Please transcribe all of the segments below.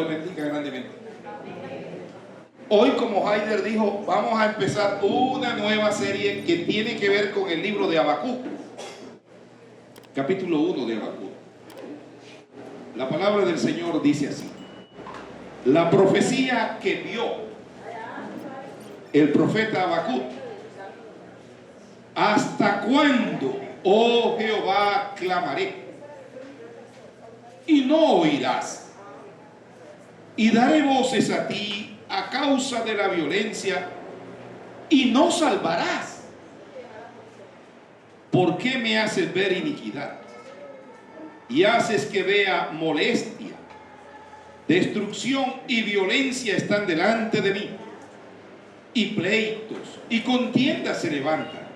le bendiga grandemente. Hoy, como Haider dijo, vamos a empezar una nueva serie que tiene que ver con el libro de Habacuc, capítulo 1 de Habacuc. La palabra del Señor dice así: la profecía que vio el profeta Habacuc. ¿Hasta cuándo, oh Jehová, clamaré y no oirás? Y daré voces a ti a causa de la violencia y no salvarás. ¿Por qué me haces ver iniquidad y haces que vea molestia? Destrucción y violencia están delante de mí, y pleitos y contiendas se levantan,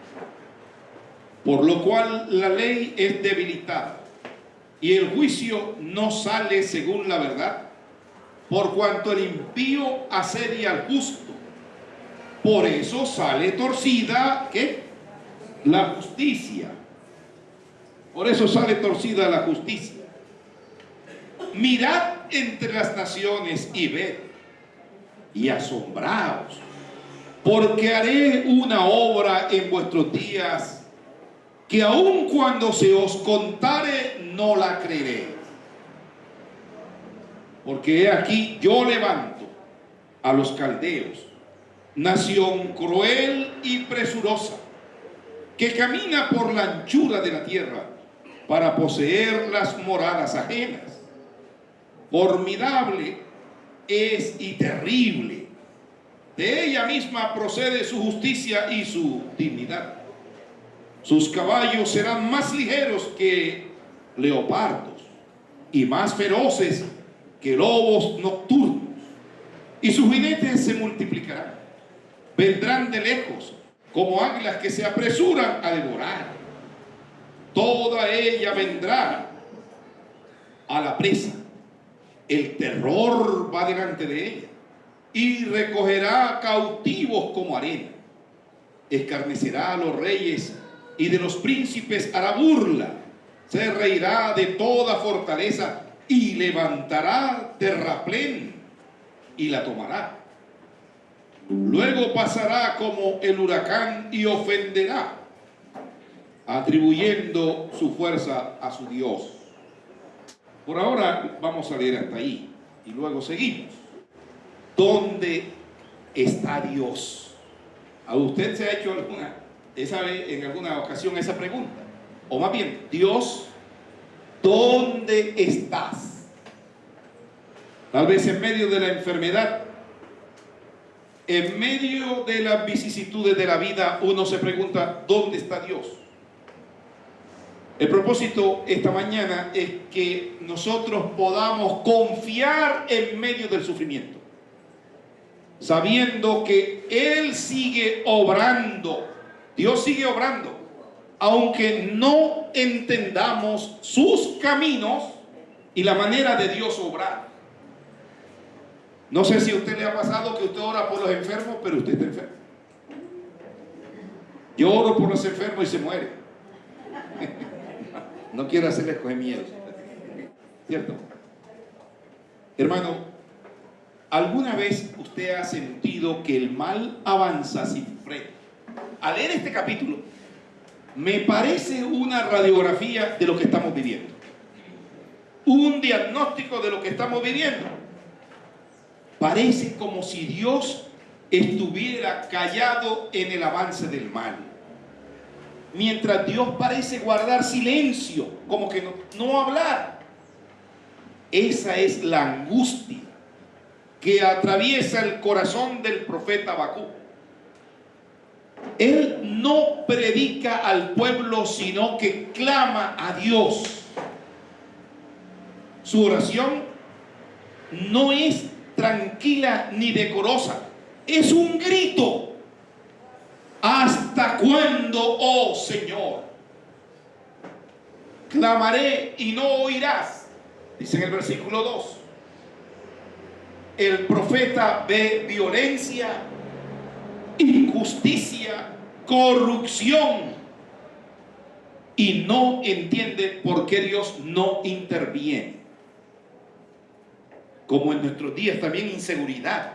por lo cual la ley es debilitada y el juicio no sale según la verdad, por cuanto el impío asedia al justo. Por eso sale torcida, ¿qué? La justicia. Por eso sale torcida la justicia. Mirad entre las naciones y ved, y asombraos, porque haré una obra en vuestros días que aun cuando se os contare no la creeréis. Porque he aquí yo levanto a los caldeos, nación cruel y presurosa, que camina por la anchura de la tierra para poseer las moradas ajenas. Formidable es y terrible. De ella misma procede su justicia y su dignidad. Sus caballos serán más ligeros que leopardos y más feroces que lobos nocturnos. Y sus jinetes se multiplicarán. Vendrán de lejos como águilas que se apresuran a devorar. Toda ella vendrá a la presa. El terror va delante de ella y recogerá cautivos como arena. Escarnecerá a los reyes y de los príncipes hará burla. Se reirá de toda fortaleza y levantará terraplén y la tomará. Luego pasará como el huracán y ofenderá, atribuyendo su fuerza a su Dios. Por ahora vamos a leer hasta ahí y luego seguimos. ¿Dónde está Dios? ¿A usted se ha hecho en alguna ocasión esa pregunta? O más bien, Dios, ¿dónde estás? Tal vez en medio de la enfermedad, en medio de las vicisitudes de la vida, uno se pregunta, ¿dónde está Dios? El propósito esta mañana es que nosotros podamos confiar en medio del sufrimiento, sabiendo que Él sigue obrando. Dios sigue obrando, aunque no entendamos sus caminos y la manera de Dios obrar. No sé si a usted le ha pasado que usted ora por los enfermos, pero usted está enfermo. Yo oro por los enfermos y se muere. No quiero hacerles coger miedo, ¿cierto? Hermano, ¿alguna vez usted ha sentido que el mal avanza sin freno? Al leer este capítulo, me parece una radiografía de lo que estamos viviendo, un diagnóstico de lo que estamos viviendo. Parece como si Dios estuviera callado en el avance del mal, mientras Dios parece guardar silencio, como que no hablar. Esa es la angustia que atraviesa el corazón del profeta Habacuc. Él no predica al pueblo, sino que clama a Dios. Su oración no es tranquila ni decorosa, es un grito. ¿Hasta cuándo, oh Señor? Clamaré y no oirás, dice en el versículo 2. El profeta ve violencia, injusticia, corrupción y no entiende por qué Dios no interviene. como en nuestros días también inseguridad.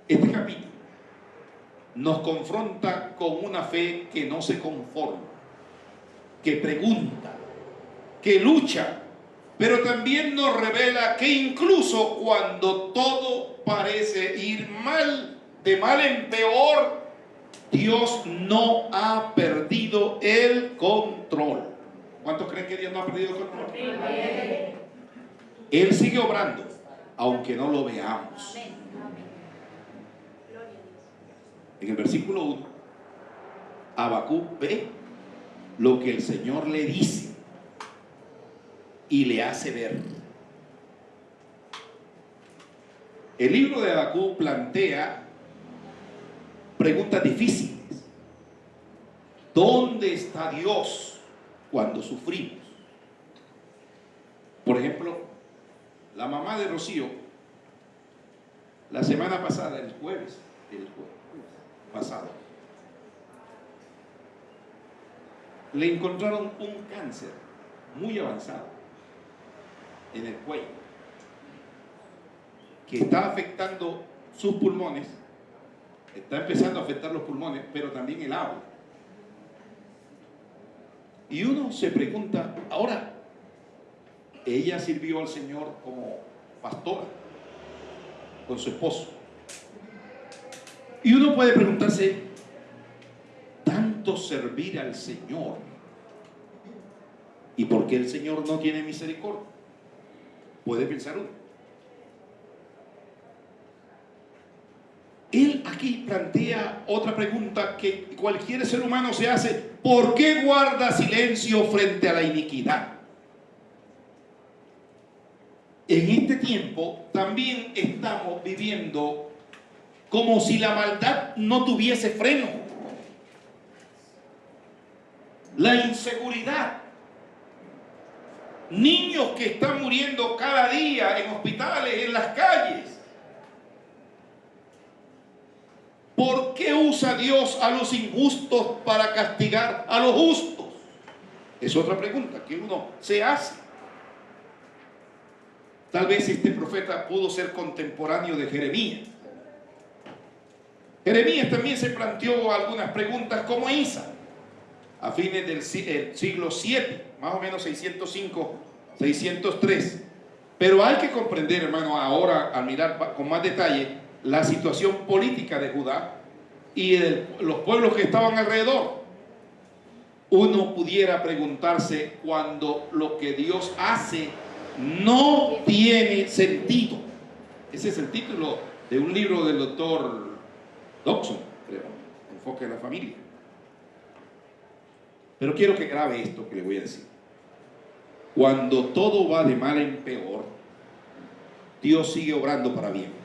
Este capítulo nos confronta con una fe que no se conforma, que pregunta, que lucha, pero también nos revela que incluso cuando todo parece ir mal, de mal en peor, Dios no ha perdido el control. ¿Cuántos creen que Dios no ha perdido el control? Él sigue obrando, aunque no lo veamos. En el versículo 1, Habacuc ve lo que el Señor le dice y le hace ver. El libro de Habacuc plantea preguntas difíciles. ¿Dónde está Dios cuando sufrimos? Por ejemplo, la mamá de Rocío, la semana pasada, el jueves pasado, le encontraron un cáncer muy avanzado en el cuello, que está afectando sus pulmones, está empezando a afectar los pulmones, pero también el habla. Y uno se pregunta, ahora, ella sirvió al Señor como pastora con su esposo. Y uno puede preguntarse, tanto servir al Señor, ¿y por qué el Señor no tiene misericordia? Puede pensar uno. Él aquí plantea otra pregunta que cualquier ser humano se hace: ¿por qué guarda silencio frente a la iniquidad? En este tiempo también estamos viviendo como si la maldad no tuviese freno. La inseguridad, niños que están muriendo cada día en hospitales, en las calles. ¿Por qué usa Dios a los injustos para castigar a los justos? Es otra pregunta que uno se hace. Tal vez este profeta pudo ser contemporáneo de Jeremías. Jeremías también se planteó algunas preguntas como esa, a fines del siglo VII, más o menos 605, 603. Pero hay que comprender, hermano, ahora al mirar con más detalle la situación política de Judá y de los pueblos que estaban alrededor. Uno pudiera preguntarse, cuando lo que Dios hace no tiene sentido. Ese es el título de un libro del doctor Dobson, creo, Enfoque de la Familia. Pero quiero que grabe esto que le voy a decir. Cuando todo va de mal en peor, Dios sigue obrando para bien.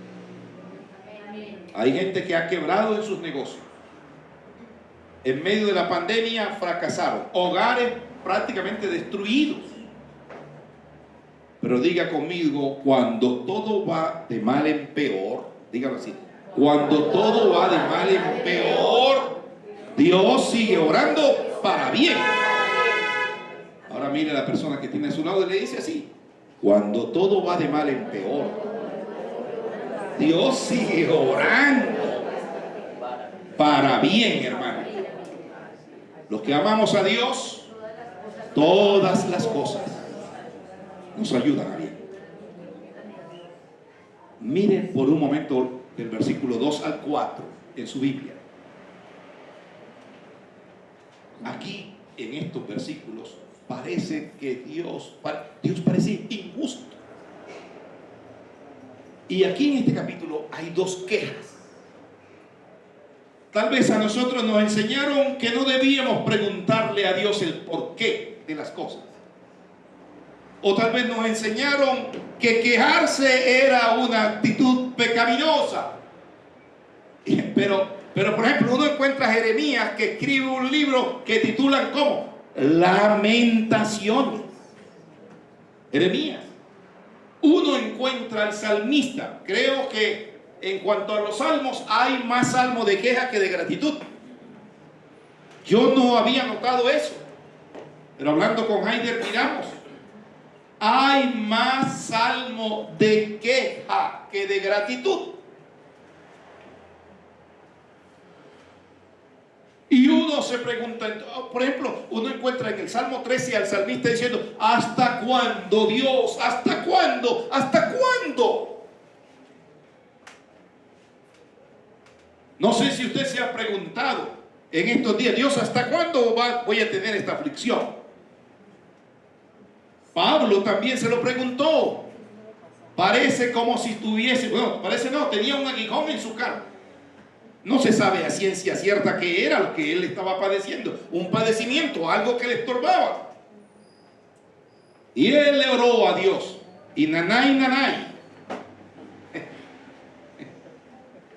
Hay gente que ha quebrado en sus negocios. En medio de la pandemia fracasaron. Hogares prácticamente destruidos. Pero diga conmigo, cuando todo va de mal en peor, dígalo así, cuando todo va de mal en peor, Dios sigue obrando para bien. Ahora mire a la persona que tiene a su lado y le dice así: cuando todo va de mal en peor, Dios sigue obrando para bien, hermano. Los que amamos a Dios, todas las cosas nos ayudan a bien. Miren por un momento del versículo 2 al 4 en su Biblia. Aquí, en estos versículos, parece que Dios parece injusto. Y aquí en este capítulo hay dos quejas. Tal vez a nosotros nos enseñaron que no debíamos preguntarle a Dios el porqué de las cosas. O tal vez nos enseñaron que quejarse era una actitud pecaminosa. Pero por ejemplo, uno encuentra a Jeremías que escribe un libro que titulan como Lamentaciones. Jeremías. Uno encuentra al salmista. Creo que en cuanto a los salmos hay más salmos de queja que de gratitud. Yo no había notado eso, pero hablando con Heider miramos. hay más salmo de queja que de gratitud. Y uno se pregunta, por ejemplo, uno encuentra en el Salmo 13 al salmista diciendo: ¿hasta cuándo, Dios? ¿Hasta cuándo? ¿Hasta cuándo? No sé si usted se ha preguntado en estos días: Dios, ¿hasta cuándo voy a tener esta aflicción? Pablo también se lo preguntó. Parece como si tuviese, bueno, parece no, tenía un aguijón en su cara. No se sabe a ciencia cierta qué era lo que él estaba padeciendo. Un padecimiento, algo que le estorbaba. Y él le oró a Dios. Y nanay, nanay.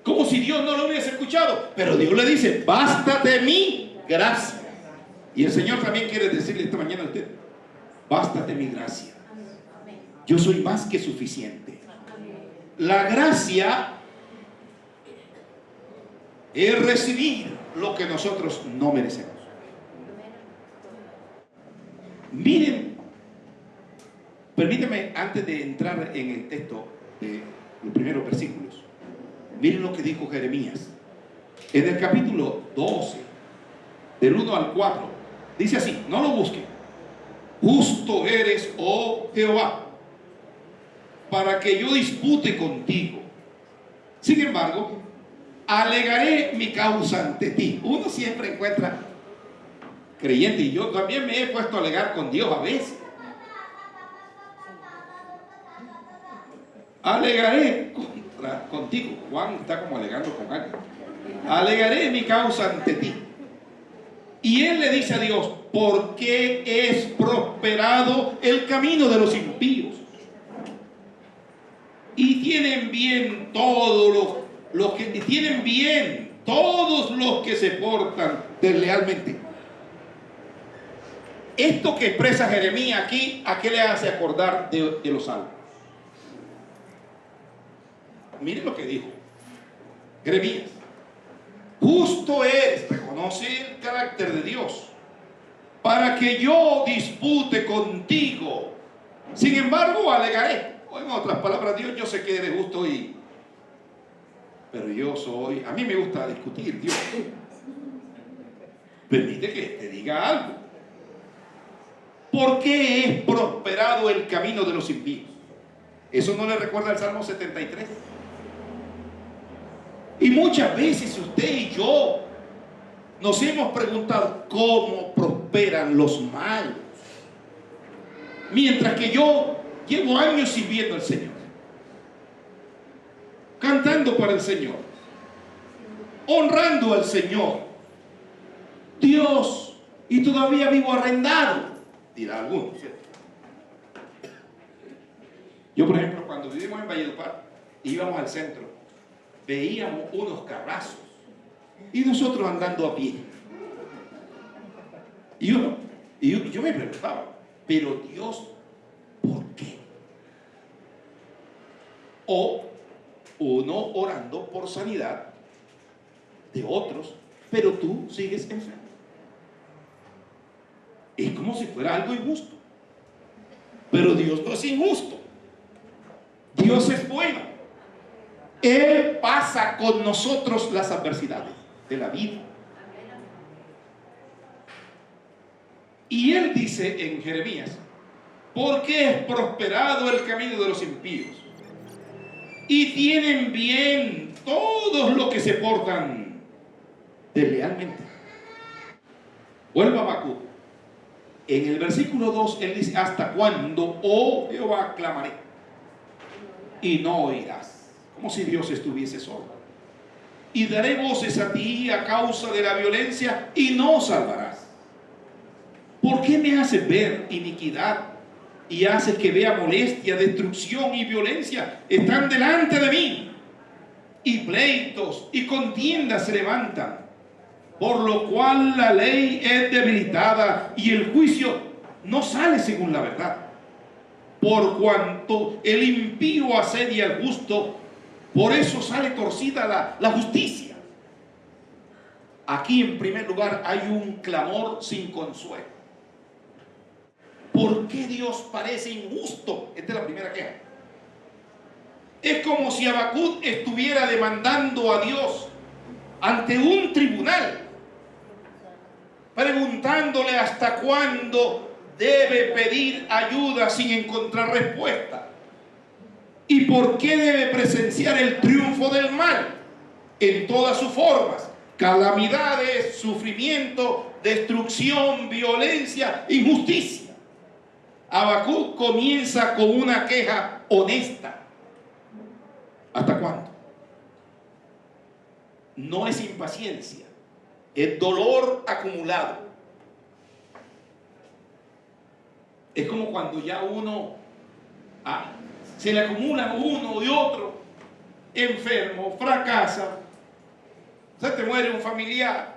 Como si Dios no lo hubiese escuchado. Pero Dios le dice: bástate mi gracia. Y el Señor también quiere decirle esta mañana a usted: bástate mi gracia. Yo soy más que suficiente. La gracia es recibir lo que nosotros no merecemos. Miren, permíteme, antes de entrar en el texto de los primeros versículos, miren lo que dijo Jeremías en el capítulo 12, del 1 al 4. Dice así, no lo busquen: justo eres, oh Jehová, para que yo dispute contigo. Sin embargo, alegaré mi causa ante ti. Uno siempre encuentra creyente, y yo también me he puesto a alegar con Dios a veces. Alegaré contigo. Juan está como alegando con alguien. Alegaré mi causa ante ti. Y él le dice a Dios: ¿por qué es prosperado el camino de los impíos? Y tienen bien todos los que tienen bien, todos los que se portan deslealmente. Esto que expresa Jeremías aquí, ¿a qué le hace acordar de los salmos? Miren lo que dijo Jeremías: justo eres, reconoce el carácter de Dios, para que yo dispute contigo. Sin embargo, alegaré. O en otras palabras, Dios, yo sé que eres justo, pero yo soy, a mí me gusta discutir. Dios, permite que te diga algo. ¿Por qué es prosperado el camino de los impíos? ¿Eso no le recuerda al Salmo 73? Y muchas veces usted y yo nos hemos preguntado: ¿cómo prosperan los malos? Mientras que yo llevo años sirviendo al Señor, cantando para el Señor, honrando al Señor, Dios, y todavía vivo arrendado, dirá alguno, ¿cierto? Yo, por ejemplo, cuando vivimos en Valledupar, íbamos al centro, veíamos unos carrazos y nosotros andando a pie. Y yo me preguntaba: pero Dios, ¿por qué? O uno orando por sanidad de otros, pero tú sigues enfermo. Es como si fuera algo injusto. Pero Dios no es injusto. Dios es bueno. Él pasa con nosotros las adversidades de la vida. Y él dice en Jeremías: ¿por qué es prosperado el camino de los impíos? Y tienen bien todos los que se portan deslealmente. Vuelva a Habacuc. En el versículo 2 él dice: ¿hasta cuándo, oh Jehová, clamaré y no oirás? Como si Dios estuviese sordo. Y daré voces a ti a causa de la violencia y no salvarás. ¿Por qué me haces ver iniquidad y haces que vea molestia, destrucción y violencia? Están delante de mí, y pleitos y contiendas se levantan, por lo cual la ley es debilitada y el juicio no sale según la verdad. Por cuanto el impío asedia al justo, por eso sale torcida la justicia. Aquí en primer lugar hay un clamor sin consuelo. ¿por qué Dios parece injusto? Esta es la primera queja. Es como si Habacuc estuviera demandando a Dios ante un tribunal, preguntándole hasta cuándo debe pedir ayuda sin encontrar respuesta. ¿Y por qué debe presenciar el triunfo del mal en todas sus formas? Calamidades, sufrimiento, destrucción, violencia, injusticia. Habacuc comienza con una queja honesta. ¿Hasta cuándo? No es impaciencia, es dolor acumulado. Es como cuando ya uno se le acumulan uno y otro, enfermo, fracasa, se te muere un familiar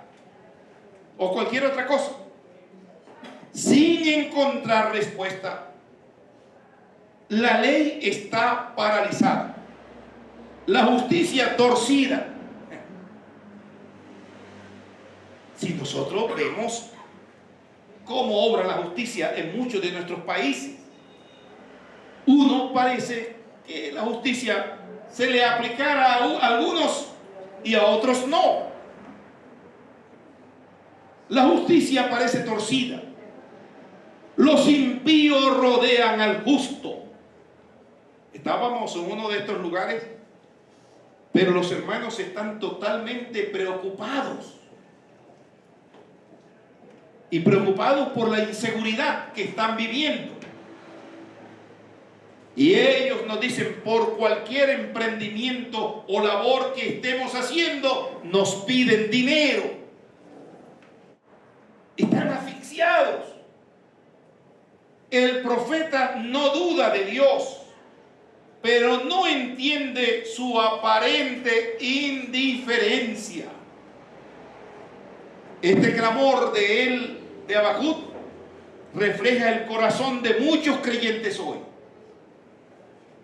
o cualquier otra cosa, sin encontrar respuesta. La ley está paralizada, la justicia torcida. Si nosotros vemos cómo obra la justicia en muchos de nuestros países, uno parece que la justicia se le aplicara a algunos y a otros no. La justicia parece torcida. Los impíos rodean al justo. Estábamos en uno de estos lugares, pero los hermanos están totalmente preocupados. Y preocupados por la inseguridad que están viviendo. Y ellos nos dicen, por cualquier emprendimiento o labor que estemos haciendo, nos piden dinero. Están asfixiados. El profeta no duda de Dios, pero no entiende su aparente indiferencia. Este clamor de Habacuc refleja el corazón de muchos creyentes hoy.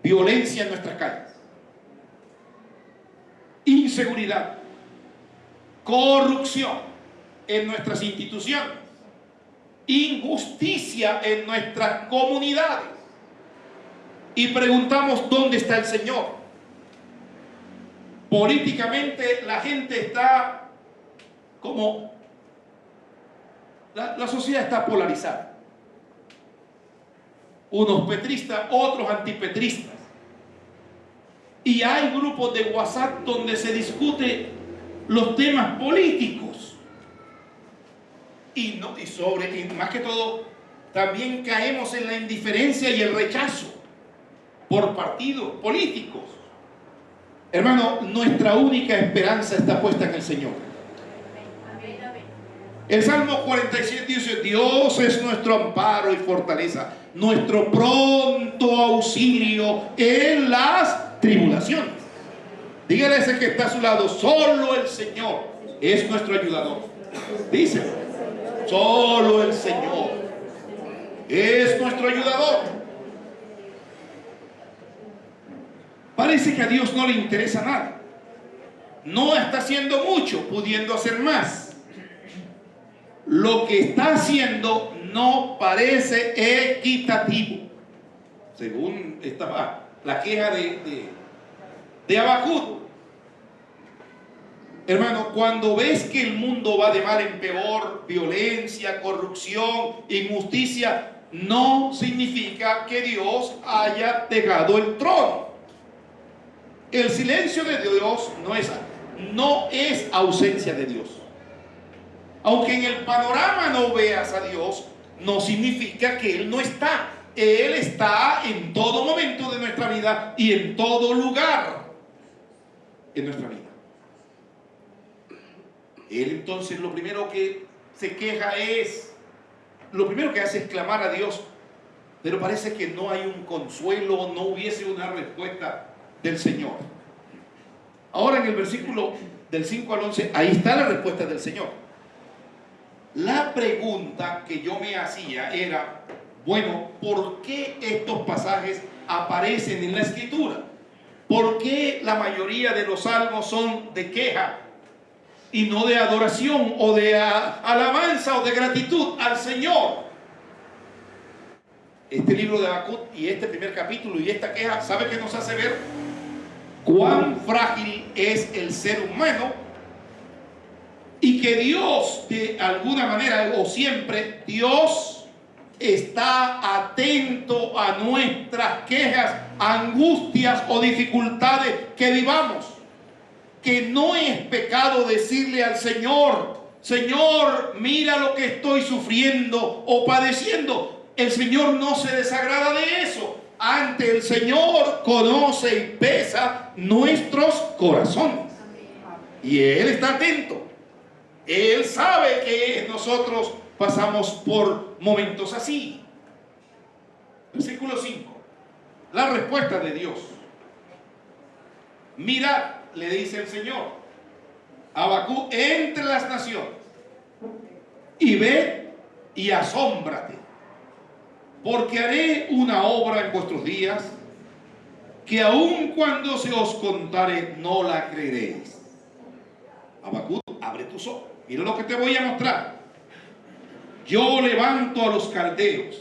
Violencia en nuestras calles, inseguridad, corrupción en nuestras instituciones, injusticia en nuestras comunidades. Y preguntamos, ¿dónde está el Señor? Políticamente la gente está como... La sociedad está polarizada. Unos petristas, otros antipetristas. Y hay grupos de WhatsApp donde se discute los temas políticos. Y más que todo, también caemos en la indiferencia y el rechazo por partidos políticos. Hermano, nuestra única esperanza está puesta en el Señor. El Salmo 47 dice, Dios es nuestro amparo y fortaleza, nuestro pronto auxilio en las tribulaciones. Dígale a ese que está a su lado, solo el Señor es nuestro ayudador. Dice, solo el Señor es nuestro ayudador. Parece que a Dios no le interesa nada. No está haciendo mucho, pudiendo hacer más. Lo que está haciendo no parece equitativo. Según la queja de Habacuc. Hermano, cuando ves que el mundo va de mal en peor, violencia, corrupción, injusticia, no significa que Dios haya dejado el trono. El silencio de Dios no es ausencia de Dios. Aunque en el panorama no veas a Dios, no significa que Él no está. Él está en todo momento de nuestra vida y en todo lugar en nuestra vida. Él entonces lo primero que se queja lo primero que hace es clamar a Dios, pero parece que no hay un consuelo, no hubiese una respuesta del Señor. Ahora en el versículo del 5 al 11, ahí está la respuesta del Señor. La pregunta que yo me hacía era, bueno, ¿por qué estos pasajes aparecen en la Escritura? ¿Por qué la mayoría de los salmos son de queja y no de adoración o de alabanza o de gratitud al Señor? este libro de Habacuc y este primer capítulo y esta queja, ¿sabe qué nos hace ver? Cuán frágil es el ser humano y que Dios, de alguna manera o siempre, Dios está atento a nuestras quejas, angustias o dificultades que vivamos. Que no es pecado decirle al Señor: Señor, mira lo que estoy sufriendo o padeciendo. El Señor no se desagrada de eso. Ante el Señor conoce y pesa nuestros corazones. Y Él está atento. Él sabe que nosotros pasamos por momentos así. Versículo 5. La respuesta de Dios. Mirad, le dice el Señor a Habacuc, entre las naciones, y ve y asómbrate, porque haré una obra en vuestros días que aun cuando se os contare no la creeréis. Habacuc, abre tus ojos, mira lo que te voy a mostrar. Yo levanto a los caldeos,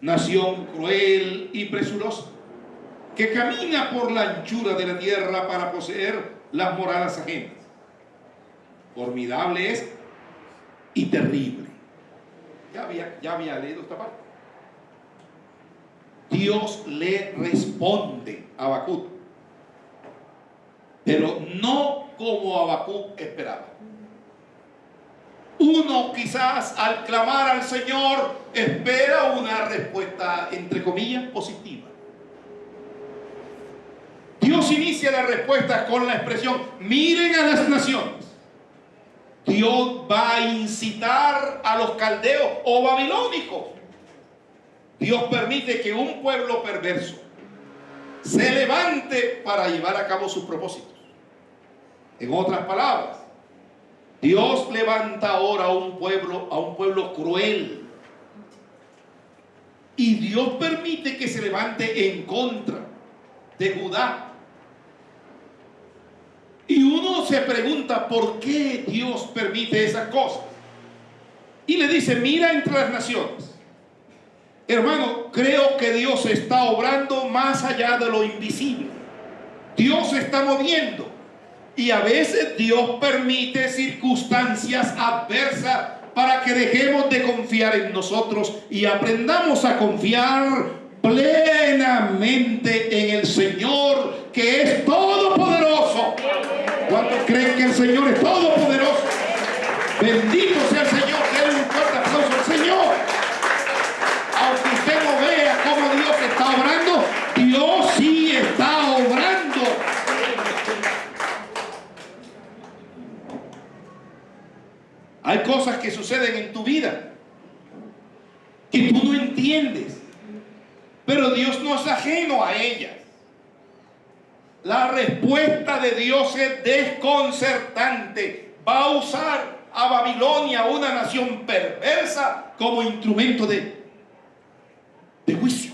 nación cruel y presurosa, que camina por la anchura de la tierra para poseer las moradas ajenas. Formidable es y terrible. Ya había leído esta parte. Dios le responde a Habacuc, pero no como Habacuc esperaba. Uno quizás al clamar al Señor espera una respuesta, entre comillas, positiva. Dios inicia la respuesta con la expresión: miren a las naciones. Dios va a incitar a los caldeos o babilónicos. Dios permite que un pueblo perverso se levante para llevar a cabo sus propósitos. En otras palabras, Dios levanta ahora a un pueblo cruel. Y Dios permite que se levante en contra de Judá. Y uno se pregunta por qué Dios permite esas cosas. Y le dice: mira entre las naciones. Hermano, creo que Dios está obrando más allá de lo invisible. Dios se está moviendo. Y a veces Dios permite circunstancias adversas para que dejemos de confiar en nosotros y aprendamos a confiar plenamente en el Señor, que es todopoderoso. ¿Cuántos creen que el Señor es todopoderoso? Bendito sea el Señor. Denle un fuerte aplauso al Señor. Aunque usted no vea cómo Dios está obrando, Dios sí está obrando. Hay cosas que suceden en tu vida que tú no entiendes, pero Dios no es ajeno a ellas. La respuesta de Dios es desconcertante. Va a usar a Babilonia, una nación perversa, como instrumento de juicio.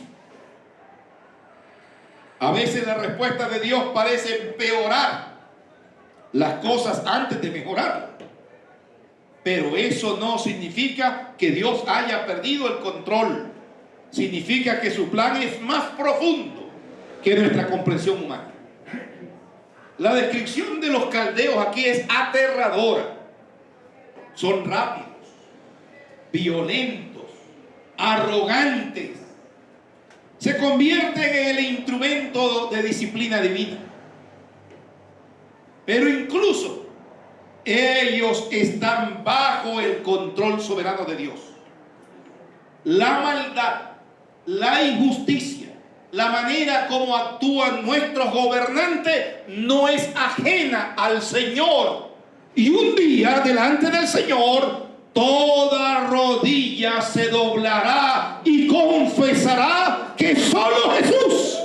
A veces la respuesta de Dios parece empeorar las cosas antes de mejorar. Pero eso no significa que Dios haya perdido el control. Significa que su plan es más profundo que nuestra comprensión humana. La descripción de los caldeos aquí es aterradora. Son rápidos, violentos, arrogantes. Se convierten en el instrumento de disciplina divina. Pero incluso ellos están bajo el control soberano de Dios. La maldad, la injusticia, la manera como actúan nuestros gobernantes no es ajena al Señor. Y un día delante del Señor toda rodilla se doblará y confesará que solo Jesús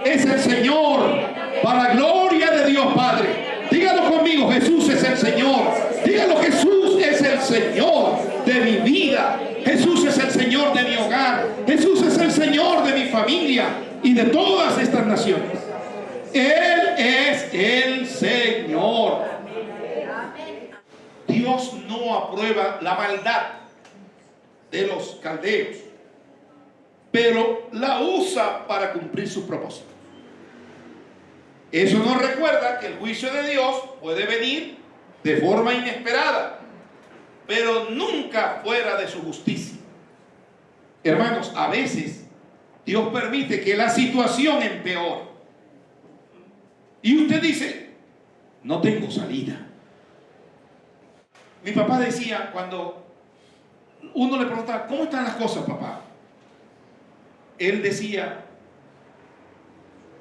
es el Señor, para gloria de Dios Padre. Dígalo conmigo: Jesús es el Señor. Dígalo: Jesús es el Señor de mi vida. Jesús es el Señor de mi hogar. Jesús es el Señor de mi familia y de todas estas naciones. Él es el Señor. Dios no aprueba la maldad de los caldeos. pero la usa para cumplir sus propósitos. Eso nos recuerda que el juicio de Dios puede venir de forma inesperada, pero nunca fuera de su justicia. Hermanos, a veces Dios permite que la situación empeore. Y usted dice, no tengo salida. Mi papá decía, cuando uno le preguntaba, ¿cómo están las cosas, papá? Él decía,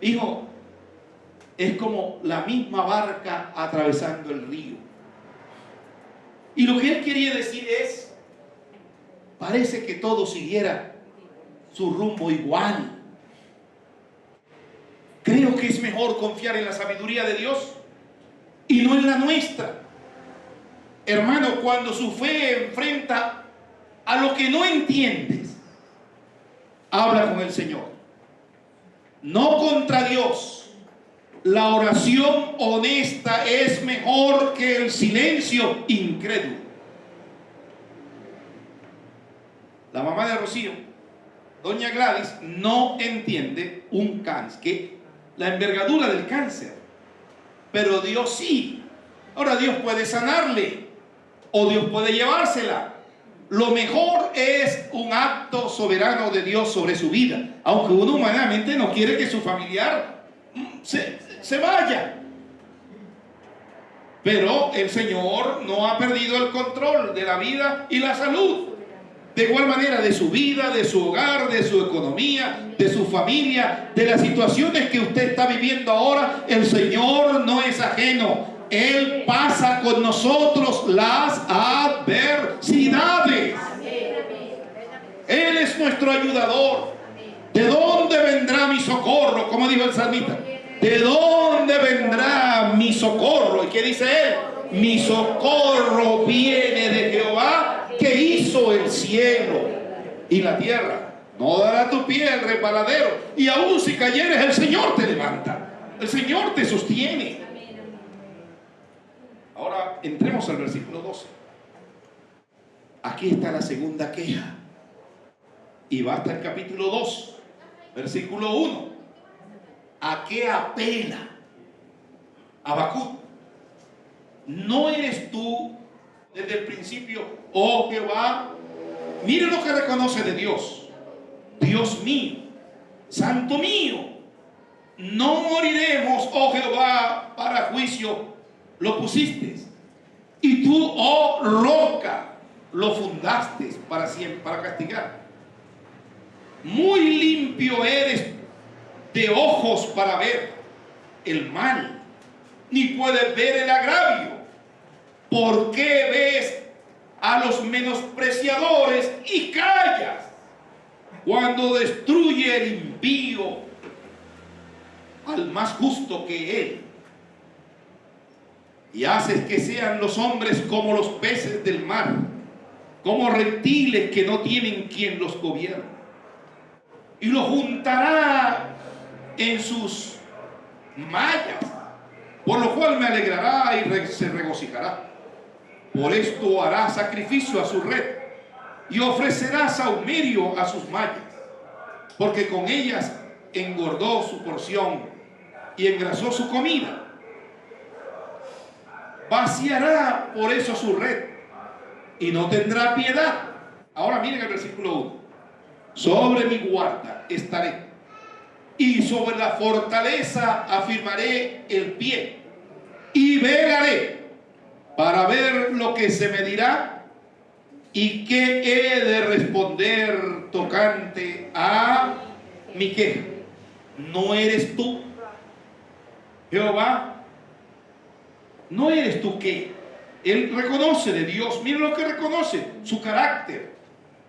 hijo, es como la misma barca atravesando el río. Y lo que él quería decir es, parece que todo siguiera su rumbo igual. Creo que es mejor confiar en la sabiduría de Dios y no en la nuestra. Hermano, cuando su fe enfrenta a lo que no entiendes, habla con el Señor. No contra Dios. La oración honesta es mejor que el silencio incrédulo. La mamá de Rocío, doña Gladys, no entiende un cáncer, que la envergadura del cáncer, pero Dios sí. Ahora Dios puede sanarle o Dios puede llevársela. Lo mejor es un acto soberano de Dios sobre su vida, aunque uno humanamente no quiere que su familiar se vaya. Pero el Señor no ha perdido el control de la vida y la salud. De igual manera de su vida, de su hogar, de su economía, de su familia, de las situaciones que usted está viviendo ahora, el Señor no es ajeno. Él pasa con nosotros las adversidades. Él es nuestro ayudador. ¿De dónde vendrá mi socorro? Como dijo el salmista. ¿De dónde vendrá mi socorro? ¿Y qué dice él? Mi socorro viene de Jehová, que hizo el cielo y la tierra. No dará tu pie el resbaladero, y aún si cayeres, el Señor te levanta. El Señor te sostiene. Ahora entremos al versículo 12. Aquí está la segunda queja, y va hasta el capítulo 2, versículo 1. ¿A qué apela Habacuc? ¿No eres tú desde el principio, oh Jehová? Mire lo que reconoce de Dios. Dios mío, santo mío, no moriremos, oh Jehová, para juicio lo pusiste. Y tú, oh roca, lo fundaste para siempre, para castigar. Muy limpio eres de ojos para ver el mal, ni puedes ver el agravio. ¿Por qué ves a los menospreciadores y callas cuando destruye el impío al más justo que él? Y haces que sean los hombres como los peces del mar, como reptiles que no tienen quien los gobierne. Y lo juntará en sus mallas, por lo cual me alegrará y se regocijará. Por esto hará sacrificio a su red y ofrecerá sahumerio a sus mallas, porque con ellas engordó su porción y engrasó su comida. Vaciará por eso su red y no tendrá piedad. Ahora miren el versículo 1. Sobre mi guarda estaré, y sobre la fortaleza afirmaré el pie, y velaré para ver lo que se me dirá y qué he de responder tocante a mi queja. ¿No eres tú, Jehová? ¿No eres tú qué? Él reconoce de Dios. Mira lo que reconoce, su carácter.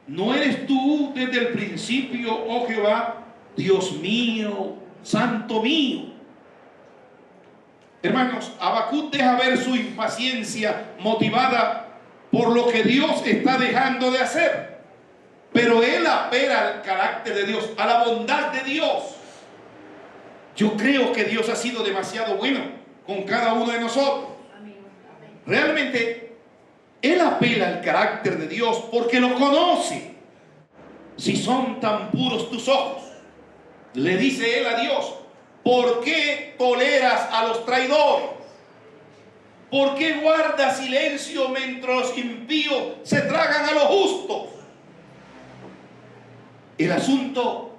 ¿No eres tú desde el principio, oh Jehová, Dios mío, santo mío? Hermanos, Habacuc deja ver su impaciencia motivada por lo que Dios está dejando de hacer. Pero él apela al carácter de Dios, a la bondad de Dios. Yo creo que Dios ha sido demasiado bueno con cada uno de nosotros. Realmente, él apela al carácter de Dios porque lo conoce. Si son tan puros tus ojos, le dice él a Dios, ¿por qué toleras a los traidores? ¿Por qué guardas silencio mientras los impíos se tragan a los justos? El asunto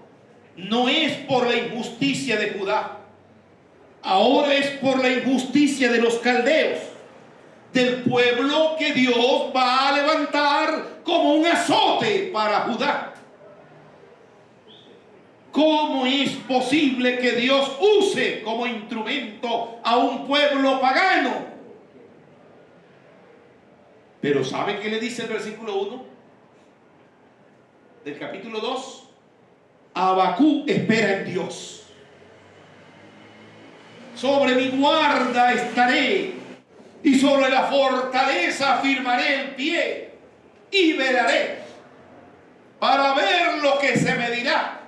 no es por la injusticia de Judá, ahora es por la injusticia de los caldeos, del pueblo que Dios va a levantar como un azote para Judá. ¿Cómo es posible que Dios use como instrumento a un pueblo pagano? Pero ¿sabe qué le dice el versículo 1 del capítulo 2? Habacuc espera en Dios. Sobre mi guarda estaré y sobre la fortaleza firmaré el pie y velaré para ver lo que se me dirá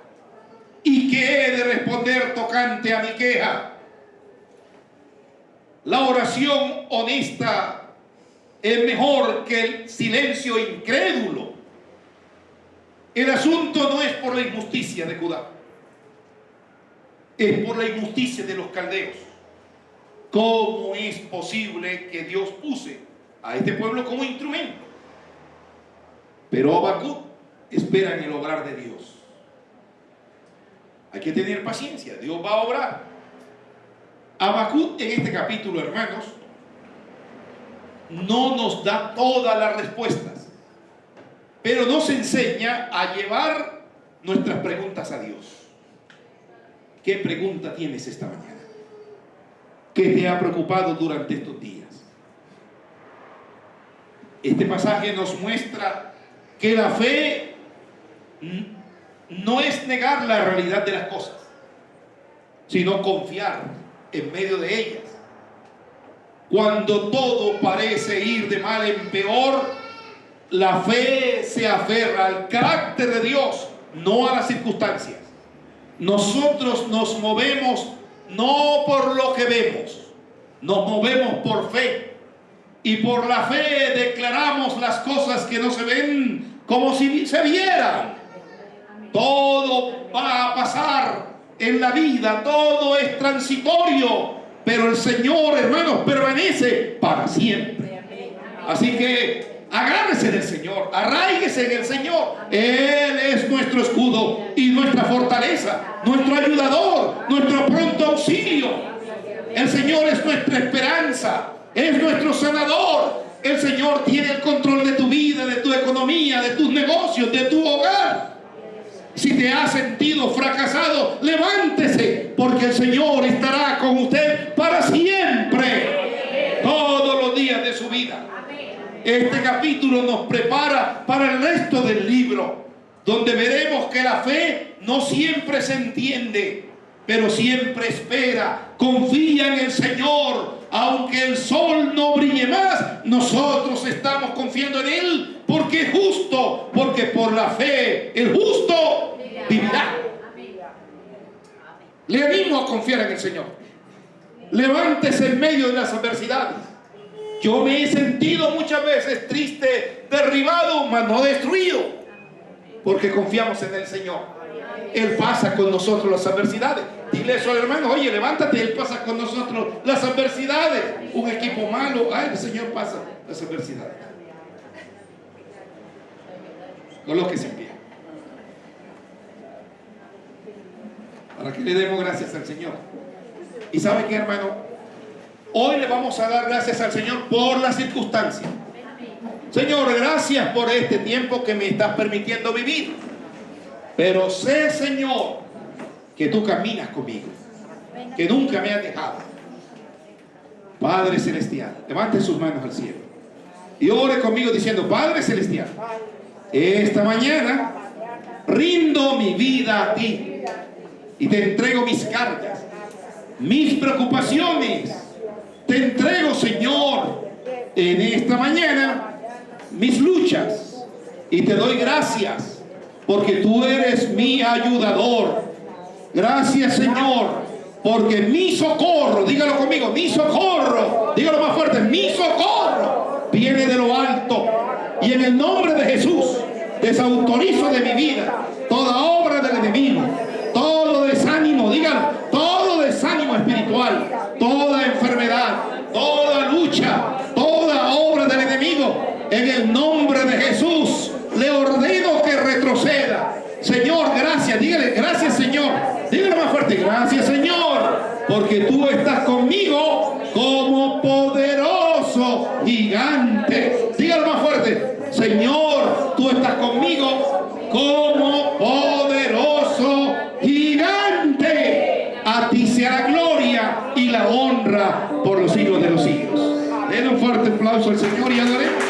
y que he de responder tocante a mi queja. La oración honesta es mejor que el silencio incrédulo. El asunto no es por la injusticia de Judá, es por la injusticia de los caldeos. ¿Cómo es posible que Dios use a este pueblo como instrumento? Pero Habacuc espera en el obrar de Dios. Hay que tener paciencia, Dios va a obrar. Habacuc en este capítulo, hermanos, no nos da todas las respuestas, pero nos enseña a llevar nuestras preguntas a Dios. ¿Qué pregunta tienes esta mañana? ¿Qué te ha preocupado durante estos días? Este pasaje nos muestra que la fe no es negar la realidad de las cosas, sino confiar en medio de ellas. Cuando todo parece ir de mal en peor, la fe se aferra al carácter de Dios, no a las circunstancias. Nosotros nos movemos no por lo que vemos, nos movemos por fe. Y por la fe declaramos las cosas que no se ven como si se vieran. Todo va a pasar en la vida, todo es transitorio, pero el Señor, hermanos, permanece para siempre. Así que agárrese del Señor, arráiguese en el Señor. Él es nuestro escudo y nuestra fortaleza, nuestro ayudador, nuestro pronto auxilio. El Señor es nuestra esperanza, es nuestro sanador. El Señor tiene el control de tu vida, de tu economía, de tus negocios, de tu hogar. Si te has sentido fracasado, levántese, porque el Señor estará con usted para siempre, todos los días de su vida. Este capítulo nos prepara para el resto del libro, donde veremos que la fe no siempre se entiende, pero siempre espera, confía en el Señor. Aunque el sol no brille más, nosotros estamos confiando en Él, porque es justo, porque por la fe el justo vivirá. Le animo a confiar en el Señor. Levántese en medio de las adversidades. Yo me he sentido muchas veces triste, derribado, mas no destruido, porque confiamos en el Señor. Él pasa con nosotros las adversidades. Dile eso al hermano: oye, levántate, Él pasa con nosotros las adversidades. Un equipo malo, ay, el Señor pasa las adversidades. Colóquese en pie para que le demos gracias al Señor. Y ¿sabe qué, hermano? Hoy le vamos a dar gracias al Señor por las circunstancias. Señor, gracias por este tiempo que me estás permitiendo vivir. Pero sé, Señor, que tú caminas conmigo, que nunca me has dejado. Padre Celestial, levante sus manos al cielo y ore conmigo diciendo: Padre Celestial, esta mañana rindo mi vida a ti y te entrego mis cargas, mis preocupaciones. Te entrego, Señor, en esta mañana mis luchas, y te doy gracias porque tú eres mi ayudador. Gracias, Señor, porque mi socorro, dígalo conmigo, mi socorro, dígalo más fuerte, mi socorro viene de lo alto. Y en el nombre de Jesús Desautorizo de mi vida toda obra del enemigo, todo desánimo, díganlo, todo desánimo espiritual, toda enfermedad, toda lucha, toda obra del enemigo. En el nombre de Jesús le ordeno que retroceda. Señor, gracias. Dígale, gracias, Señor. Dígale más fuerte, gracias, Señor, porque tú estás conmigo como poderoso gigante. Dígalo más fuerte, Señor, tú estás conmigo como poderoso gigante. A ti sea la gloria y la honra por los siglos de los siglos. Den un fuerte aplauso al Señor y adoremos.